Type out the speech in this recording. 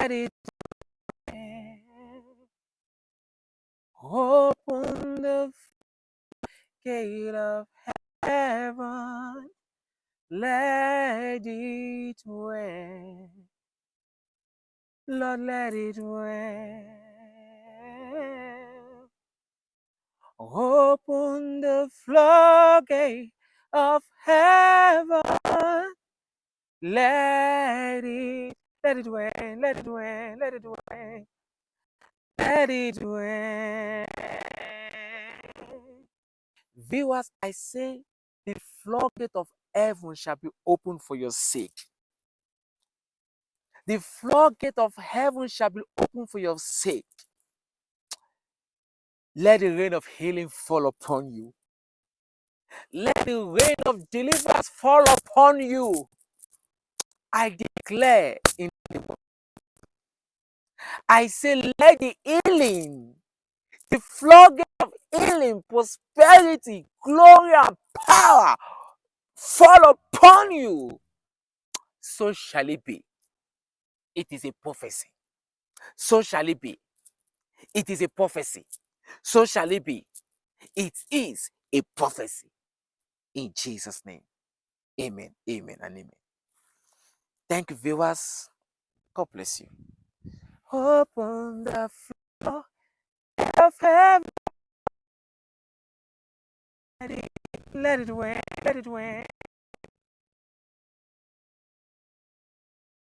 let it rain. Open the gate of heaven, let it rain. Lord, let it rain. Open the floodgate of heaven, let it rain, let it rain, let it rain, let it rain. Viewers, I say the floodgate of heaven shall be opened for your sake. The floodgate of heaven shall be opened for your sake. Let the rain of healing fall upon you. Let the rain of deliverance fall upon you. I declare in I say, let the healing, the floodgate of healing, prosperity, glory, and power fall upon you. So shall it be. It is a prophecy. So shall it be. It is a prophecy. So shall it be. It is a prophecy. In Jesus' name. Amen. Amen and amen. Thank you, viewers. God bless you. Open the floor of heaven. Let it rain. Let it rain.